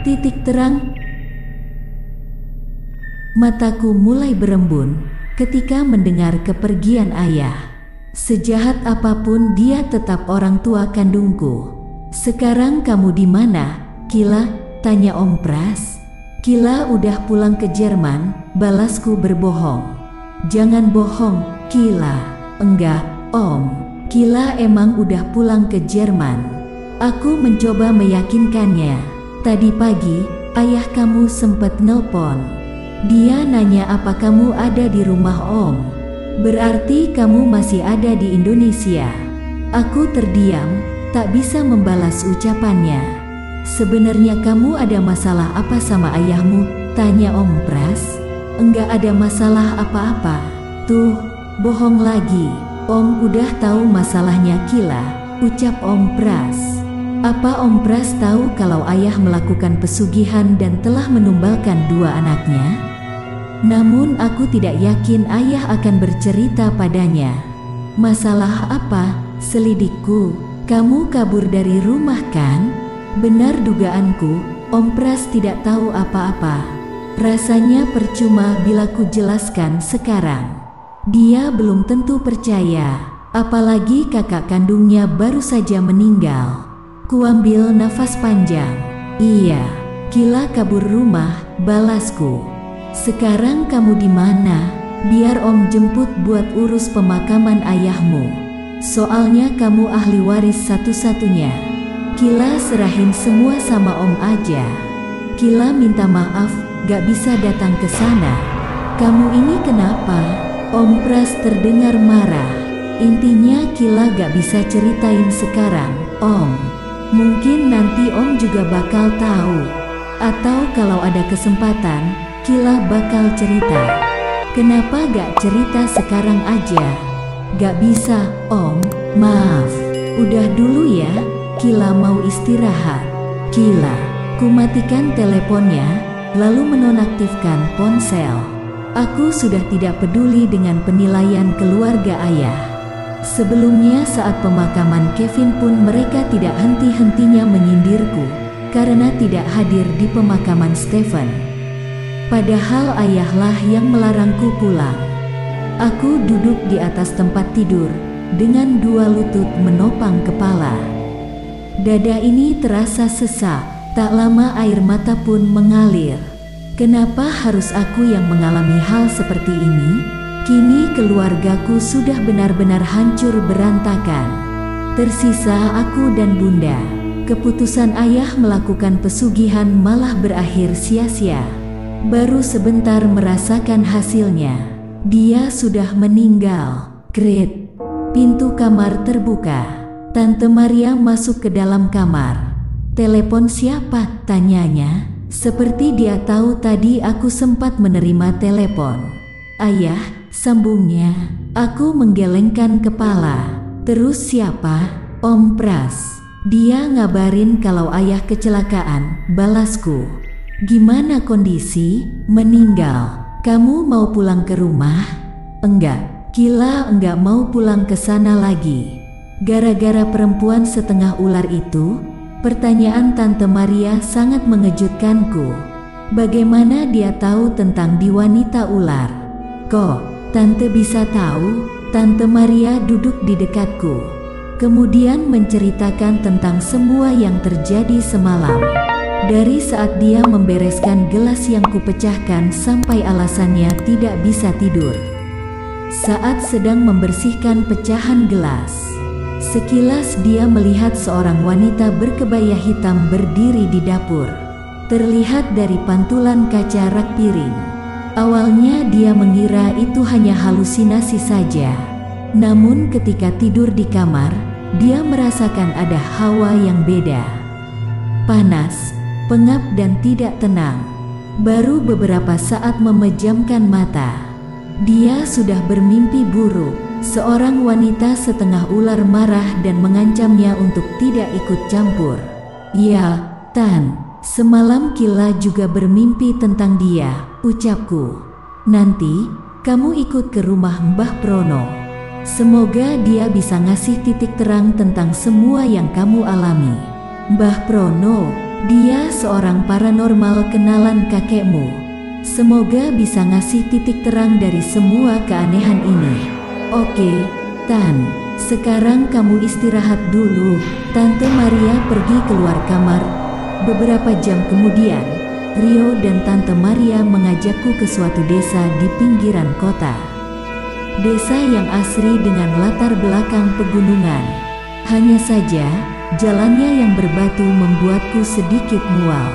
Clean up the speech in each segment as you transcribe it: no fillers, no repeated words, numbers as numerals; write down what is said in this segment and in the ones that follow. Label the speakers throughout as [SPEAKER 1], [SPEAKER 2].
[SPEAKER 1] Titik terang. Mataku mulai berembun ketika mendengar kepergian ayah. Sejahat apapun dia tetap orang tua kandungku. Sekarang kamu di mana, Kila? Tanya Om Pras. Kila udah pulang ke Jerman, balasku berbohong. Jangan bohong, Kila. Enggak, Om. Kila emang udah pulang ke Jerman. Aku mencoba meyakinkannya. Tadi pagi, ayah kamu sempat nelpon. Dia nanya apa kamu ada di rumah Om. Berarti kamu masih ada di Indonesia. Aku terdiam, tak bisa membalas ucapannya. Sebenarnya kamu ada masalah apa sama ayahmu? Tanya Om Pras. Enggak ada masalah apa-apa. Tuh, bohong lagi. Om udah tahu masalahnya Kila, ucap Om Pras. Apa Om Pras tahu kalau ayah melakukan pesugihan dan telah menumbalkan 2 anaknya? Namun aku tidak yakin ayah akan bercerita padanya. Masalah apa? Selidikku. Kamu kabur dari rumah kan? Benar dugaanku, Om Pras tidak tahu apa-apa. Rasanya percuma bila ku jelaskan sekarang. Dia belum tentu percaya, apalagi kakak kandungnya baru saja meninggal. Kuambil nafas panjang. Iya, Kila kabur rumah, balasku. Sekarang kamu di mana? Biar Om jemput buat urus pemakaman ayahmu. Soalnya kamu ahli waris satu-satunya. Kila serahin semua sama Om aja. Kila minta maaf, gak bisa datang ke sana. Kamu ini kenapa? Om Pras terdengar marah. Intinya Kila gak bisa ceritain sekarang, Om. Mungkin nanti Om juga bakal tahu. Atau kalau ada kesempatan, Kila bakal cerita. Kenapa gak cerita sekarang aja? Gak bisa, Om. Maaf. Udah dulu ya, Kila mau istirahat. Kila. Ku matikan teleponnya, lalu menonaktifkan ponsel. Aku sudah tidak peduli dengan penilaian keluarga ayah. Sebelumnya saat pemakaman Kevin pun mereka tidak henti-hentinya menyindirku karena tidak hadir di pemakaman Stephen. Padahal ayahlah yang melarangku pulang. Aku duduk di atas tempat tidur dengan 2 lutut menopang kepala. Dada ini terasa sesak, tak lama air mata pun mengalir. Kenapa harus aku yang mengalami hal seperti ini? Kini keluargaku sudah benar-benar hancur berantakan. Tersisa aku dan Bunda. Keputusan ayah melakukan pesugihan malah berakhir sia-sia. Baru sebentar merasakan hasilnya. Dia sudah meninggal. Krit. Pintu kamar terbuka. Tante Maria masuk ke dalam kamar. Telepon siapa? Tanyanya. Seperti dia tahu tadi aku sempat menerima telepon. Ayah, sambungnya. Aku menggelengkan kepala. Terus siapa? Om Pras. Dia ngabarin kalau ayah kecelakaan, balasku. Gimana kondisi? Meninggal. Kamu mau pulang ke rumah? Enggak. Kila enggak mau pulang ke sana lagi. Gara-gara perempuan setengah ular itu? Pertanyaan Tante Maria sangat mengejutkanku. Bagaimana dia tahu tentang di wanita ular? Kok Tante bisa tahu? Tante Maria duduk di dekatku. Kemudian menceritakan tentang semua yang terjadi semalam. Dari saat dia membereskan gelas yang kupecahkan sampai alasannya tidak bisa tidur. Saat sedang membersihkan pecahan gelas, sekilas dia melihat seorang wanita berkebaya hitam berdiri di dapur. Terlihat dari pantulan kaca rak piring. Awalnya dia mengira itu hanya halusinasi saja. Namun ketika tidur di kamar, dia merasakan ada hawa yang beda. Panas, pengap dan tidak tenang. Baru beberapa saat memejamkan mata, dia sudah bermimpi buruk. Seorang wanita setengah ular marah dan mengancamnya untuk tidak ikut campur. Ya, Tan, semalam Kila juga bermimpi tentang dia, ucapku. Nanti, kamu ikut ke rumah Mbah Prono. Semoga dia bisa ngasih titik terang tentang semua yang kamu alami. Mbah Prono, Dia seorang paranormal kenalan kakekmu. Semoga bisa ngasih titik terang dari semua keanehan ini. Oke, Tan, sekarang kamu istirahat dulu. Tante Maria pergi keluar kamar. Beberapa jam kemudian, Rio dan Tante Maria mengajakku ke suatu desa di pinggiran kota. Desa yang asri dengan latar belakang pegunungan. Hanya saja, jalannya yang berbatu membuatku sedikit mual.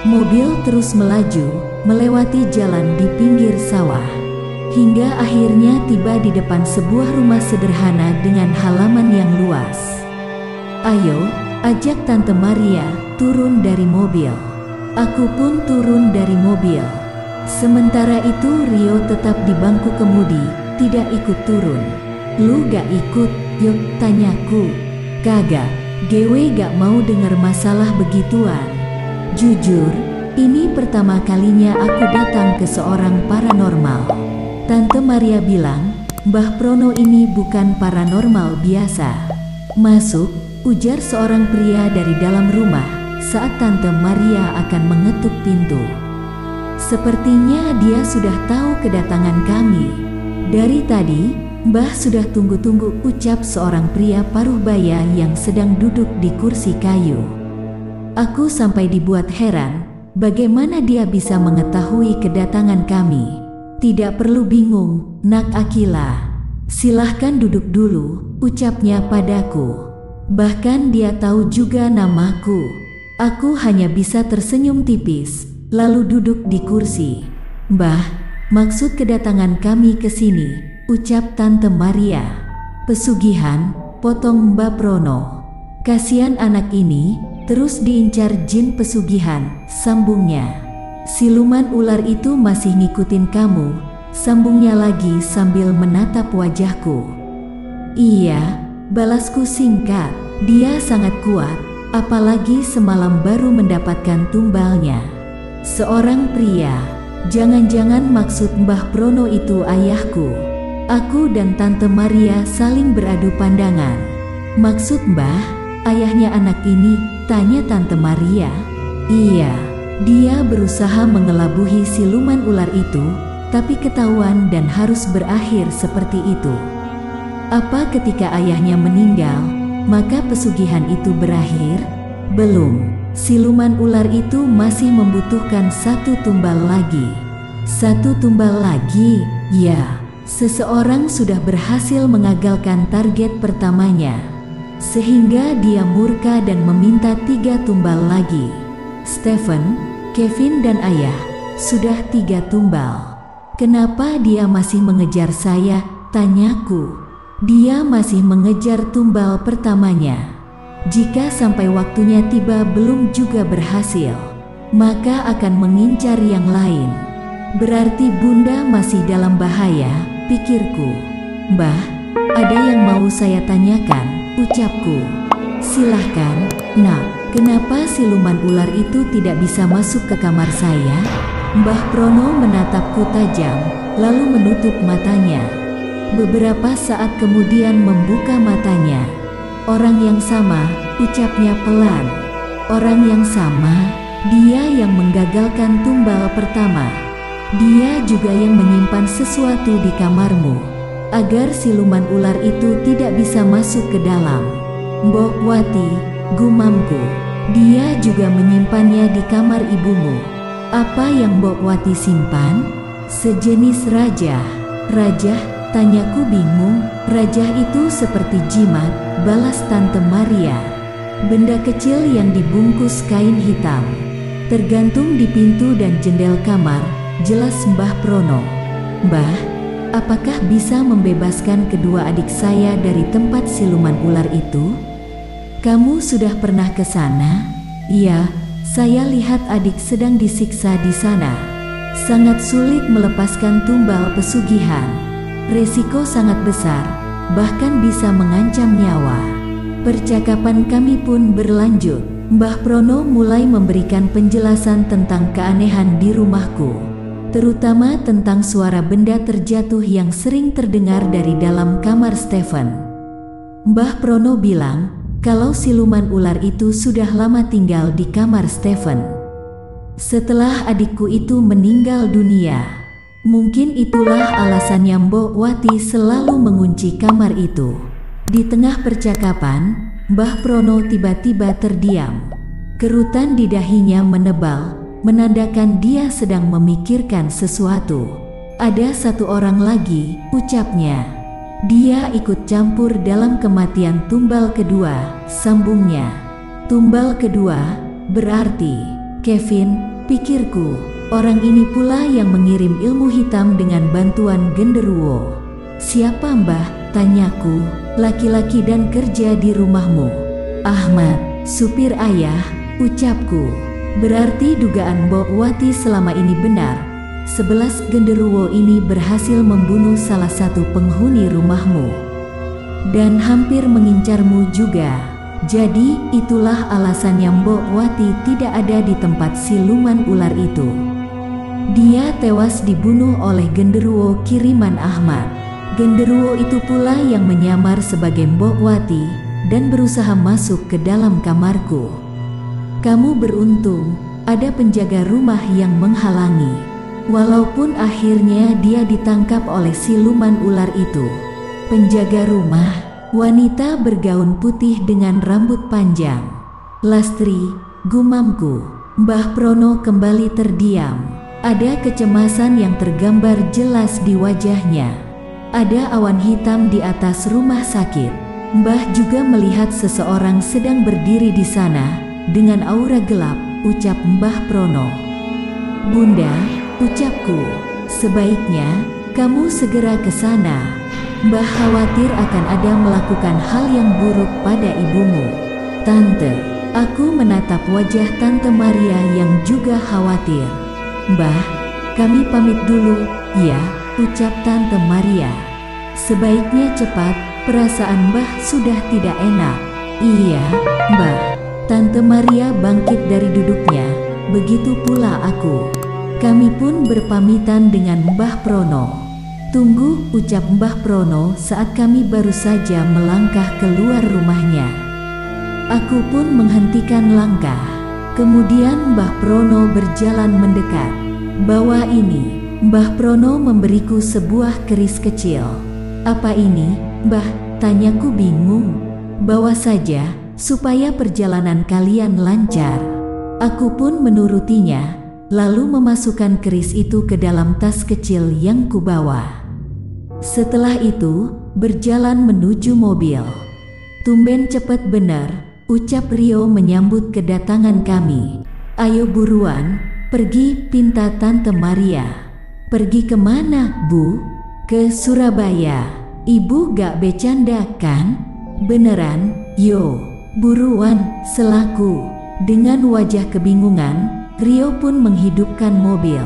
[SPEAKER 1] Mobil terus melaju, melewati jalan di pinggir sawah. Hingga akhirnya tiba di depan sebuah rumah sederhana dengan halaman yang luas. Ayo, ajak Tante Maria turun dari mobil. Aku pun turun dari mobil. Sementara itu Rio tetap di bangku kemudi, tidak ikut turun. Lu gak ikut, yuk, tanyaku. Kagak, gue gak mau denger masalah begituan. Jujur, ini pertama kalinya aku datang ke seorang paranormal. Tante Maria bilang, Mbah Prono ini bukan paranormal biasa. Masuk, ujar seorang pria dari dalam rumah saat Tante Maria akan mengetuk pintu. Sepertinya dia sudah tahu kedatangan kami. Dari tadi, Mbah sudah tunggu-tunggu, ucap seorang pria paruh baya yang sedang duduk di kursi kayu. Aku sampai dibuat heran, bagaimana dia bisa mengetahui kedatangan kami. Tidak perlu bingung, Nak Akila. Silahkan duduk dulu, ucapnya padaku. Bahkan dia tahu juga namaku. Aku hanya bisa tersenyum tipis, lalu duduk di kursi. Mbah, maksud kedatangan kami ke sini, ucap Tante Maria. Pesugihan, potong Mbah Prono. Kasihan anak ini, terus diincar jin pesugihan, sambungnya. Siluman ular itu masih ngikutin kamu, sambungnya lagi sambil menatap wajahku. Iya, balasku singkat, dia sangat kuat, apalagi semalam baru mendapatkan tumbalnya. Seorang pria. Jangan-jangan maksud Mbah Prono itu ayahku. Aku dan Tante Maria saling beradu pandangan. Maksud Mbah, ayahnya anak ini, tanya Tante Maria. Iya, dia berusaha mengelabuhi siluman ular itu, tapi ketahuan dan harus berakhir seperti itu. Apa ketika ayahnya meninggal, maka pesugihan itu berakhir? Belum. Siluman ular itu masih membutuhkan satu tumbal lagi. Satu tumbal lagi? Ya, seseorang sudah berhasil mengagalkan target pertamanya. Sehingga dia murka dan meminta 3 tumbal lagi. Stephen, Kevin dan ayah, sudah 3 tumbal. Kenapa dia masih mengejar saya? Tanyaku. Dia masih mengejar tumbal pertamanya. Jika sampai waktunya tiba belum juga berhasil, maka akan mengincar yang lain. Berarti Bunda masih dalam bahaya, pikirku. Mbah, ada yang mau saya tanyakan, ucapku. Silahkan, Nak, kenapa siluman ular itu tidak bisa masuk ke kamar saya? Mbah Prono menatapku tajam, lalu menutup matanya. Beberapa saat kemudian membuka matanya. Orang yang sama, ucapnya pelan. Orang yang sama, dia yang menggagalkan tumbal pertama. Dia juga yang menyimpan sesuatu di kamarmu, agar siluman ular itu tidak bisa masuk ke dalam. Mbok Wati, gumamku, dia juga menyimpannya di kamar ibumu. Apa yang Mbok Wati simpan? Sejenis rajah. Rajah? Tanyaku bingung. Rajah itu seperti jimat, balas Tante Maria. Benda kecil yang dibungkus kain hitam. Tergantung di pintu dan jendela kamar, jelas Mbah Prono. Mbah, apakah bisa membebaskan kedua adik saya dari tempat siluman ular itu? Kamu sudah pernah ke sana? Iya, saya lihat adik sedang disiksa di sana. Sangat sulit melepaskan tumbal pesugihan. Resiko sangat besar, bahkan bisa mengancam nyawa. Percakapan kami pun berlanjut. Mbah Prono mulai memberikan penjelasan tentang keanehan di rumahku, terutama tentang suara benda terjatuh yang sering terdengar dari dalam kamar Stephen. Mbah Prono bilang, kalau siluman ular itu sudah lama tinggal di kamar Stephen. Setelah adikku itu meninggal dunia, mungkin itulah alasannya Mbok Wati selalu mengunci kamar itu. Di tengah percakapan, Mbah Prono tiba-tiba terdiam. Kerutan di dahinya menebal, menandakan dia sedang memikirkan sesuatu. Ada satu orang lagi, ucapnya. Dia ikut campur dalam kematian tumbal kedua, sambungnya. Tumbal kedua, berarti, Kevin, pikirku, orang ini pula yang mengirim ilmu hitam dengan bantuan genderuwo. Siapa Mbah? Tanyaku. Laki-laki dan kerja di rumahmu. Ahmad, supir ayah, ucapku. Berarti dugaan Mbok Wati selama ini benar. 11 genderuwo ini berhasil membunuh salah satu penghuni rumahmu dan hampir mengincarmu juga. Jadi itulah alasannya Mbok Wati tidak ada di tempat siluman ular itu. Dia tewas dibunuh oleh genderuwo kiriman Ahmad. Genderuwo itu pula yang menyamar sebagai Mbok Wati dan berusaha masuk ke dalam kamarku. Kamu beruntung, ada penjaga rumah yang menghalangi. Walaupun akhirnya dia ditangkap oleh siluman ular itu. Penjaga rumah, wanita bergaun putih dengan rambut panjang. Lastri, gumamku. Mbah Prono kembali terdiam. Ada kecemasan yang tergambar jelas di wajahnya. Ada awan hitam di atas rumah sakit. Mbah juga melihat seseorang sedang berdiri di sana dengan aura gelap, ucap Mbah Prono. Bunda, ucapku, sebaiknya kamu segera ke sana. Mbah khawatir akan ada melakukan hal yang buruk pada ibumu. Tante, aku menatap wajah Tante Maria yang juga khawatir. Mbah, kami pamit dulu, ya, ucap Tante Maria. Sebaiknya cepat, perasaan Mbah sudah tidak enak. Iya, Mbah. Tante Maria bangkit dari duduknya, begitu pula aku. Kami pun berpamitan dengan Mbah Prono. Tunggu, ucap Mbah Prono saat kami baru saja melangkah keluar rumahnya. Aku pun menghentikan langkah. Kemudian Mbah Prono berjalan mendekat. Bawa ini. Mbah Prono memberiku sebuah keris kecil. Apa ini, Mbah? Tanyaku bingung. Bawa saja, supaya perjalanan kalian lancar. Aku pun menurutinya, lalu memasukkan keris itu ke dalam tas kecil yang kubawa. Setelah itu, berjalan menuju mobil. Tumben cepat benar, ucap Rio menyambut kedatangan kami. Ayo buruan, pergi, pinta Tante Maria. Pergi kemana, Bu? Ke Surabaya. Ibu gak bercanda kan? Beneran, yo, buruan, selaku. Dengan wajah kebingungan, Rio pun menghidupkan mobil.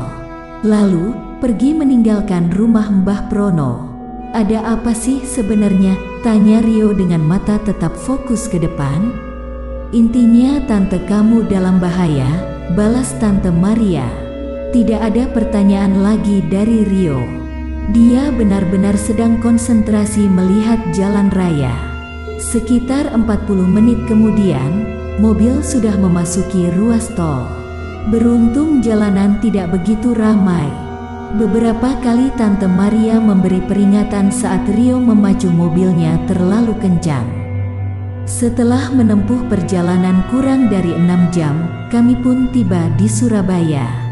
[SPEAKER 1] Lalu, pergi meninggalkan rumah Mbah Prono. Ada apa sih sebenarnya? Tanya Rio dengan mata tetap fokus ke depan. Intinya tante kamu dalam bahaya, balas Tante Maria. Tidak ada pertanyaan lagi dari Rio. Dia benar-benar sedang konsentrasi melihat jalan raya. Sekitar 40 menit kemudian, mobil sudah memasuki ruas tol. Beruntung jalanan tidak begitu ramai. Beberapa kali Tante Maria memberi peringatan saat Rio memacu mobilnya terlalu kencang. Setelah menempuh perjalanan kurang dari 6 jam, kami pun tiba di Surabaya.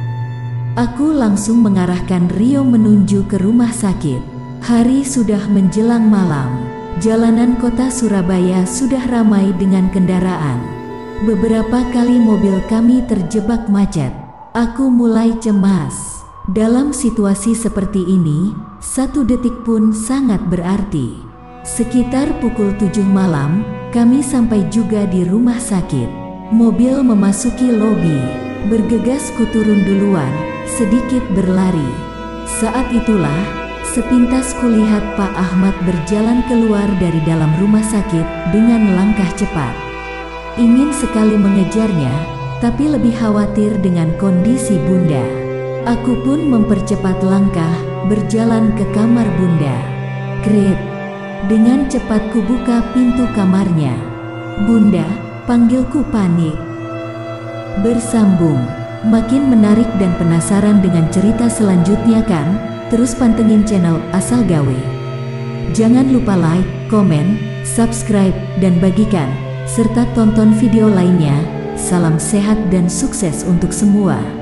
[SPEAKER 1] Aku langsung mengarahkan Rio menuju ke rumah sakit. Hari sudah menjelang malam. Jalanan kota Surabaya sudah ramai dengan kendaraan. Beberapa kali mobil kami terjebak macet. Aku mulai cemas. Dalam situasi seperti ini, 1 detik pun sangat berarti. Sekitar pukul 7 malam, kami sampai juga di rumah sakit. Mobil memasuki lobi. Bergegas kuturun duluan, sedikit berlari. Saat itulah, sepintas kulihat Pak Ahmad berjalan keluar dari dalam rumah sakit dengan langkah cepat. Ingin sekali mengejarnya, tapi lebih khawatir dengan kondisi Bunda. Aku pun mempercepat langkah, berjalan ke kamar Bunda. Kret. Dengan cepat kubuka pintu kamarnya. Bunda, panggilku panik. Bersambung. Makin menarik dan penasaran dengan cerita selanjutnya kan? Terus pantengin channel Asal Gawe. Jangan lupa like, komen, subscribe, dan bagikan, serta tonton video lainnya. Salam sehat dan sukses untuk semua.